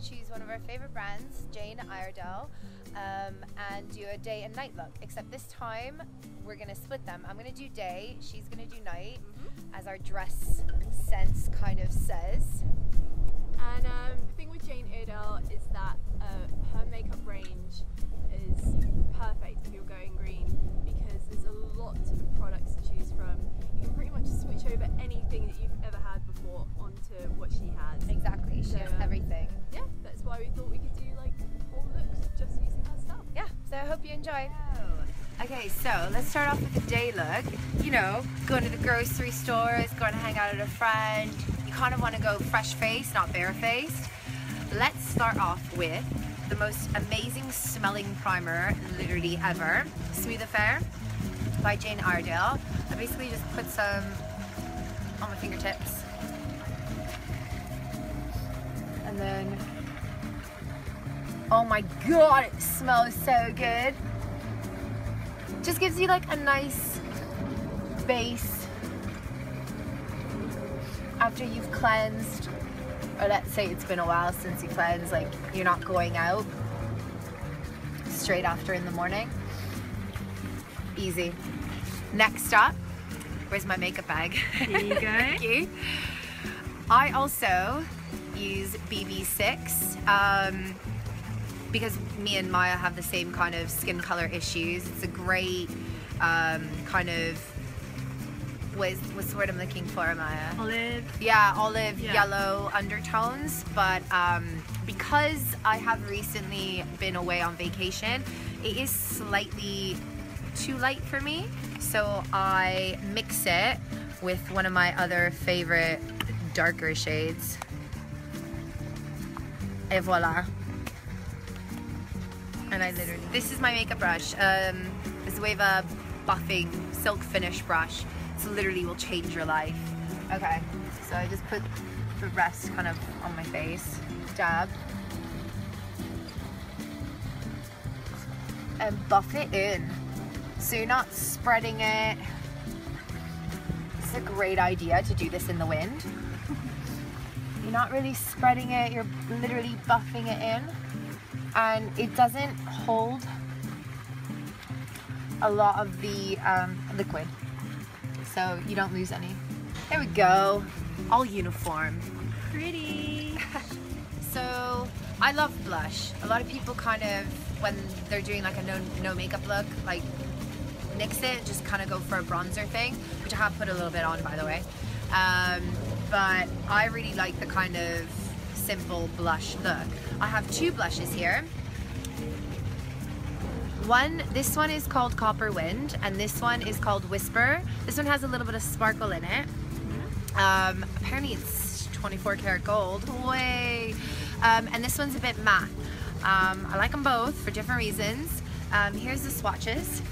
choose one of our favorite brands, Jane Iredale, and do a day and night look. Except this time, we're gonna split them. I'm gonna do day, she's gonna do night, as our dress sense kind of says. And the thing with Jane Iredale is that her makeup range is perfect if you're going green, because there's a lot of products to choose from. You can pretty much switch over anything that you've ever had before onto what she has. Exactly, she has everything. Yeah, that's why we thought we could do like whole looks just using her stuff. Yeah, so I hope you enjoy. Okay, so let's start off with the day look. You know, going to the grocery stores, going to hang out with a friend. You kind of want to go fresh faced, not bare-faced. Let's start off with the most amazing smelling primer literally ever, Smooth Affair by Jane Iredale. I basically just put some on my fingertips. And then, oh my god, it smells so good. Just gives you like a nice base after you've cleansed, or let's say it's been a while since you cleansed, like you're not going out straight after in the morning. Easy. Next up, where's my makeup bag? Here you go. Thank you. I also use BB6 because me and Maya have the same kind of skin color issues. It's a great kind of, what's the word I'm looking for, Maya? Olive. Yeah, olive yellow undertones, but because I have recently been away on vacation, it is slightly too light for me, so I mix it with one of my other favorite darker shades. Et voila. And I literally, this is my makeup brush. It's a Wava buffing silk finish brush. So literally will change your life. Okay, so I just put the rest kind of on my face. Dab. And buff it in. So you're not spreading it. It's a great idea to do this in the wind. You're not really spreading it, you're literally buffing it in. And it doesn't hold a lot of the liquid, so you don't lose any. There we go, all uniform. Pretty. So I love blush. A lot of people kind of, when they're doing like a no makeup look, like nix it, just kind of go for a bronzer thing, which I have put a little bit on, by the way. But I really like the kind of simple blush look. I have two blushes here. This one is called Copper Wind, and this one is called Whisper. This one has a little bit of sparkle in it. Apparently it's 24 karat gold. Way. And this one's a bit matte. I like them both for different reasons. Here's the swatches.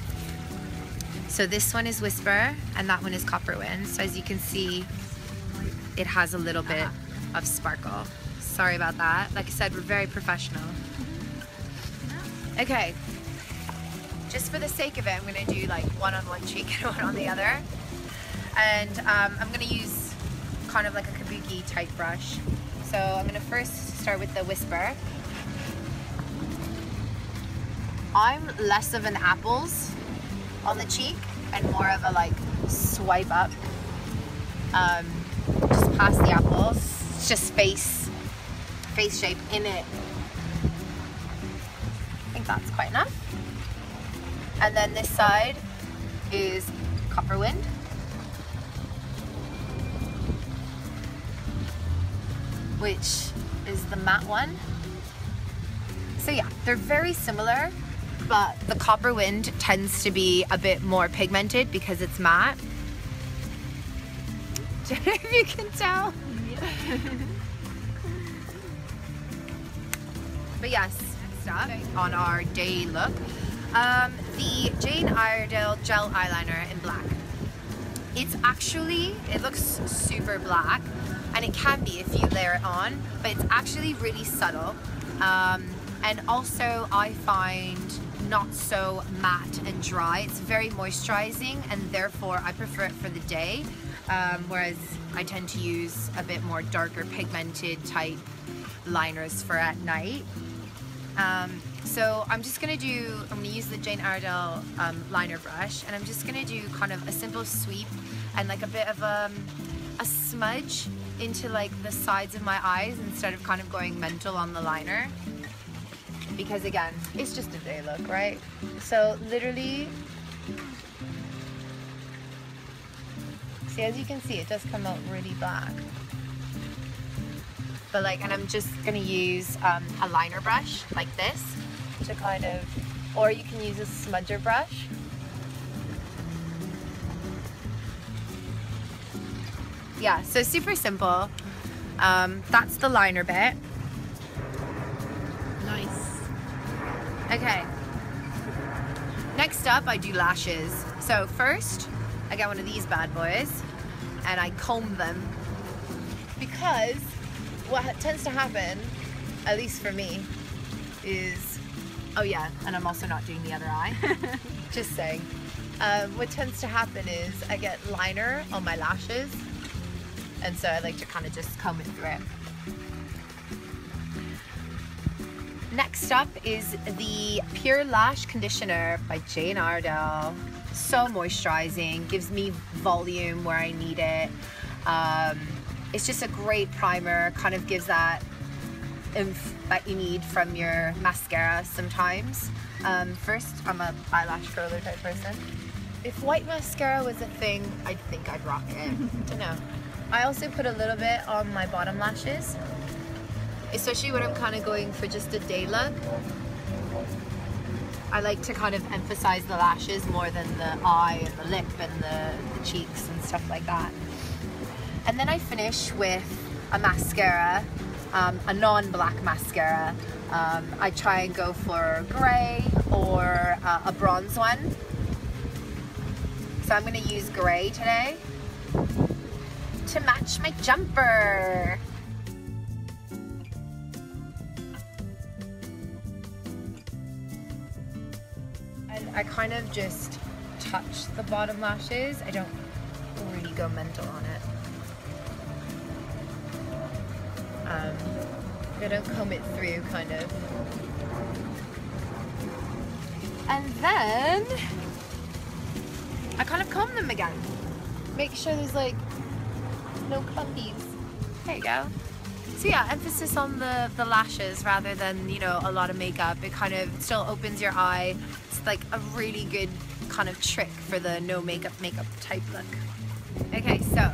So this one is Whisper, and that one is Copper Wind. So as you can see, it has a little bit of sparkle. Sorry about that. Like I said, we're very professional. Okay. Just for the sake of it, I'm going to do like one on one cheek and one on the other. And I'm going to use kind of like a kabuki type brush. So I'm going to first start with the Whisper. I'm less of an apples on the cheek and more of a like swipe up. Just past the apples. It's just face shape in it. I think that's quite enough. And then this side is Copper Wind. Which is the matte one. So yeah, they're very similar, but the Copper Wind tends to be a bit more pigmented because it's matte. I don't know if you can tell. Yeah. But yes, next up on our day look, the Jane Iredale gel eyeliner in black. It's actually, it looks super black, and it can be if you layer it on, but it's actually really subtle. And also I find not so matte and dry. It's very moisturizing, and therefore I prefer it for the day, whereas I tend to use a bit more darker pigmented type liners for at night. So I'm gonna use the Jane Iredale liner brush, and I'm just gonna do kind of a simple sweep and like a bit of a smudge into like the sides of my eyes instead of kind of going mental on the liner, because again, it's just a day look, right? So literally, see, as you can see, it does come out really black. But like, and I'm just gonna use a liner brush like this to kind of, or you can use a smudger brush. Yeah, so super simple. That's the liner bit. Nice. Okay. Next up, I do lashes. So first, I get one of these bad boys and I comb them, because what tends to happen, at least for me, is, oh yeah, and I'm also not doing the other eye, just saying. What tends to happen is I get liner on my lashes, and so I like to kind of just comb it through. Next up is the Purelash conditioner by Jane Iredale. So moisturizing, gives me volume where I need it. It's just a great primer, kind of gives that oomph that you need from your mascara sometimes. First, I'm a eyelash curler type person. If white mascara was a thing, I think I'd rock it. I don't know. I also put a little bit on my bottom lashes, especially when I'm kind of going for just a day look. I like to kind of emphasize the lashes more than the eye and the lip and the cheeks and stuff like that. And then I finish with a mascara, a non-black mascara. I try and go for grey or a bronze one. So I'm going to use grey today to match my jumper. I kind of just touch the bottom lashes. I don't really go mental on it. I don't comb it through, kind of. And then I kind of comb them again. Make sure there's like no clumpies. There you go. So yeah, emphasis on the lashes rather than, you know, a lot of makeup. It kind of still opens your eye. It's like a really good kind of trick for the no makeup type look. Okay, so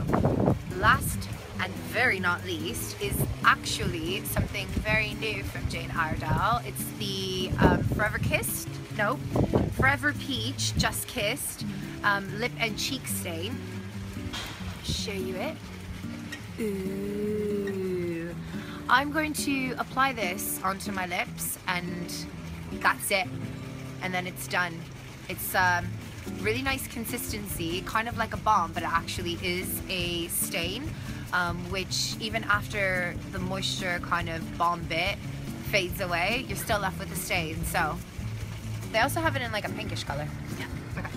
last and very not least is actually something very new from Jane Iredale. It's the Forever Peach Just Kissed lip and cheek stain. Show you it. Ooh. I'm going to apply this onto my lips and that's it. And then it's done. It's really nice consistency, kind of like a balm, but it actually is a stain, which even after the moisture kind of balm bit fades away, you're still left with a stain. So they also have it in like a pinkish color. Yeah. Okay.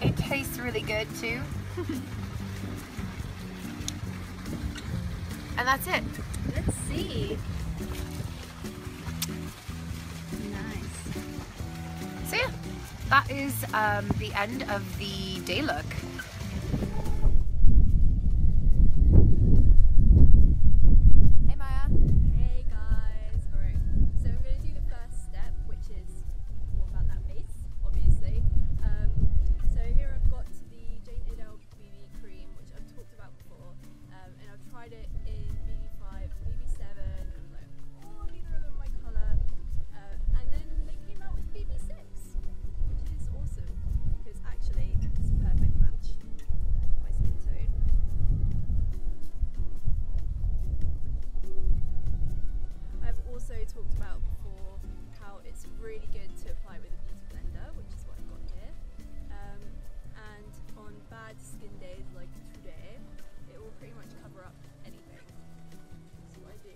It tastes really good too. And that's it. Let's see. Nice. So yeah, that is the end of the day look. Hey Maya. Hey guys. Alright, so I'm going to do the first step, which is all about that base, obviously. So here I've got the Jane Iredale BB cream, which I've talked about before, and I've tried it in BB5 and BB7, and I was like, oh, neither of them my colour. And then they came out with BB6, which is awesome, because actually it's a perfect match for my skin tone. I've also talked about before how it's really good to apply with a beauty blender, which is what I've got here. And on bad skin days like today, it will pretty much cover up anything. So what I do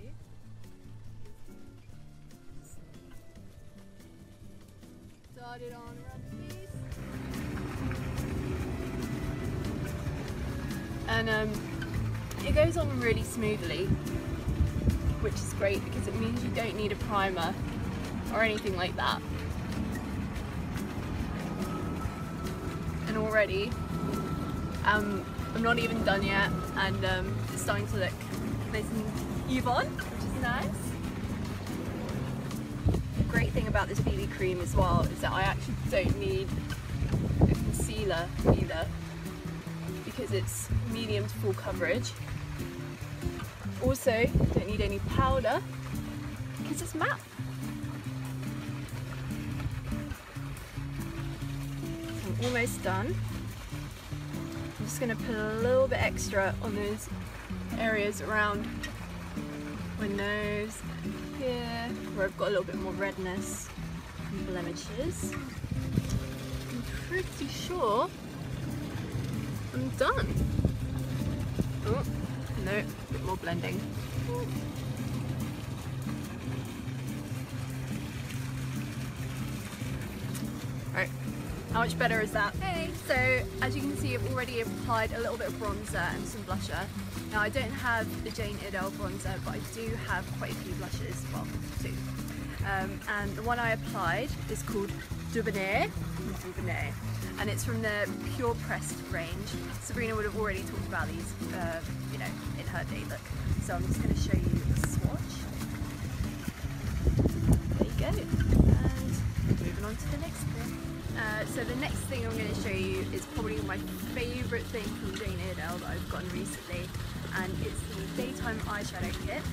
is so I started on around the base. And it goes on really smoothly, which is great because it means you don't need a primer or anything like that. And already, I'm not even done yet, and it's starting to look nice and even, which is nice. The great thing about this BB cream as well is that I actually don't need a concealer either, because it's medium to full coverage. Also, don't need any powder because it's matte. So I'm almost done. I'm just going to put a little bit extra on those areas around my nose here, where I've got a little bit more redness and blemishes. I'm pretty sure I'm done. Oh, no, a bit more blending. Right, how much better is that? Hey, so as you can see, I've already applied a little bit of bronzer and some blusher. Now I don't have the Jane Iredale bronzer, but I do have quite a few blushes, well, two. And the one I applied is called Dubonnet, and it's from the PurePressed range. Sabrina would have already talked about these, you know, in her day look. So I'm just going to show you the swatch. There you go. And moving on to the next bit. So the next thing I'm going to show you is probably my favourite thing from Jane Iredale that I've gotten recently, and it's the Daytime Eyeshadow Kit.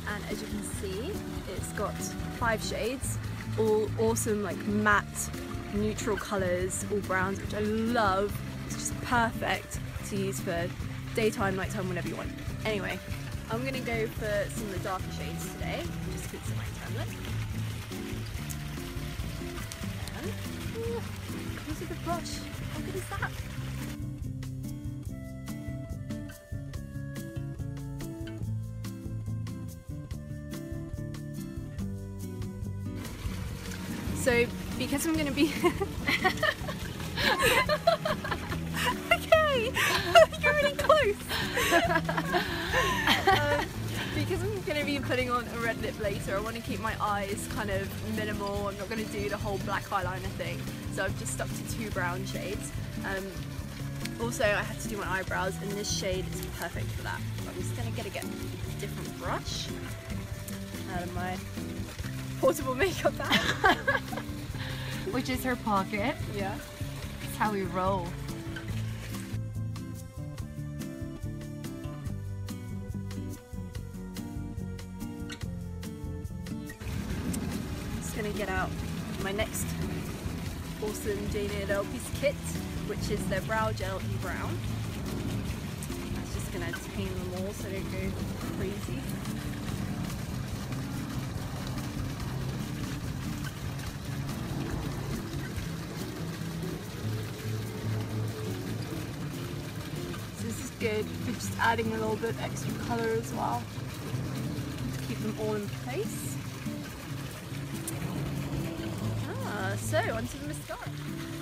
And as you can see, it's got 5 shades, all awesome like matte neutral colours, all browns, which I love. It's just perfect to use for daytime, nighttime, whenever you want. Anyway, I'm going to go for some of the darker shades today, just because it's a nighttime look. And, ooh, look at the brush, how good is that? So, because I'm going to be... Okay, you're really close! Because I'm going to be putting on a red lip later, I want to keep my eyes kind of minimal. I'm not going to do the whole black eyeliner thing, so I've just stuck to 2 brown shades. Also, I had to do my eyebrows, and this shade is perfect for that. So I'm just going to get a different brush out of my portable makeup bag. Which is her pocket. Yeah. It's how we roll. Just gonna get out my next awesome Jane Iredale piece of kit, which is their brow gel in brown. That's just gonna tame them all so they don't go crazy. Good for just adding a little bit of extra colour as well to keep them all in place. So onto the mascara.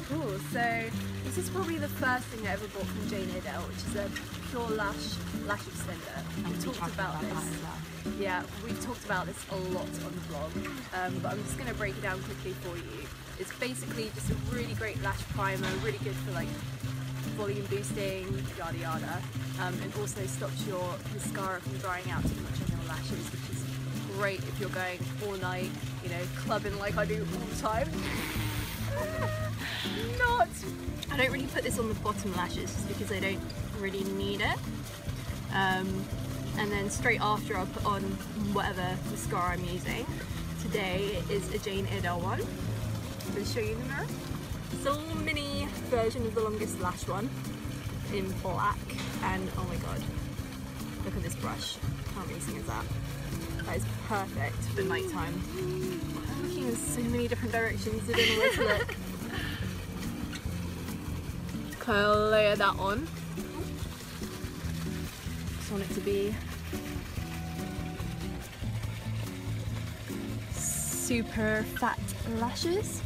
Cool, so this is probably the first thing I ever bought from Jane Iredale, which is a Purelash lash extender. We talked about this. Yeah, we've talked about this a lot on the vlog, but I'm just going to break it down quickly for you. It's basically just a really great lash primer, really good for like volume boosting, yada yada, and also stops your mascara from drying out too much on your lashes, which is great if you're going all night, you know, clubbing like I do all the time. I don't really put this on the bottom lashes just because I don't really need it. And then straight after I'll put on whatever mascara I'm using. Today is a Jane Iredale one. I'm going to show you in the mirror. It's a little mini version of the longest lash one in black, and oh my god, look at this brush, how amazing is that? That is perfect for nighttime. I'm looking in so many different directions, I don't know where to look. Kind of layer that on. Just want it to be super fat lashes.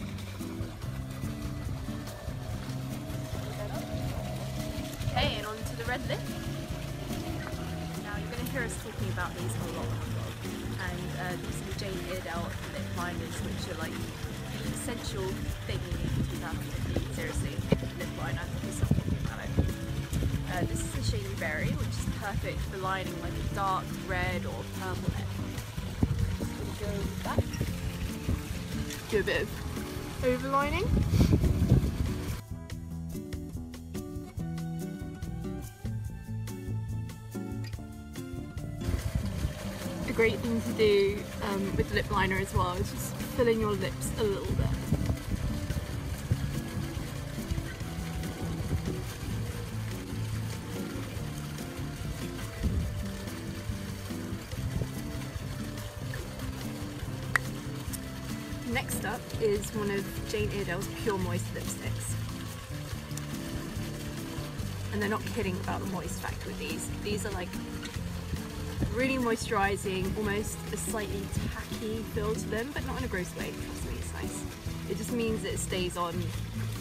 Okay, and on to the red lip. Now you're going to hear us talking about these a lot on the vlog. And these are the Jane Iredale lip liners, which are like the essential thing you need in 2015. Seriously, lip liner, please stop talking about it. This is the shade Berry, which is perfect for lining like a dark red or purple lip. Just going to go with that. Do a bit of overlining. A great thing to do with lip liner as well is just fill in your lips a little bit. Next up is one of Jane Iredale's Pure Moist lipsticks. And they're not kidding about the moist factor with these. These are like really moisturising, almost a slightly tacky feel to them, but not in a gross way, trust me, it's nice. It just means that it stays on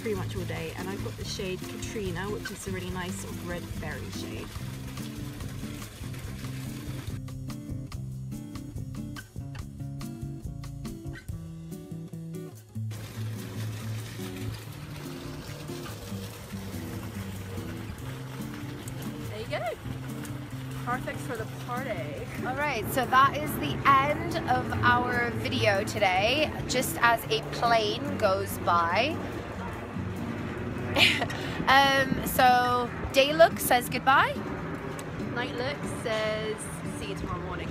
pretty much all day. And I've got the shade Katrina, which is a really nice sort of red berry shade. Go. Perfect for the party. Alright, so that is the end of our video today, just as a plane goes by. So day look says goodbye. Night look says see you tomorrow morning.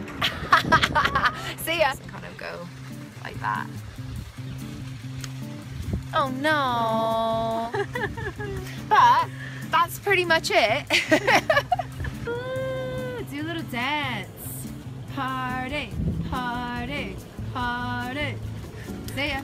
See ya. Just kind of go like that. Oh no. But that's pretty much it. Ooh, do a little dance. Party, party, party. See ya.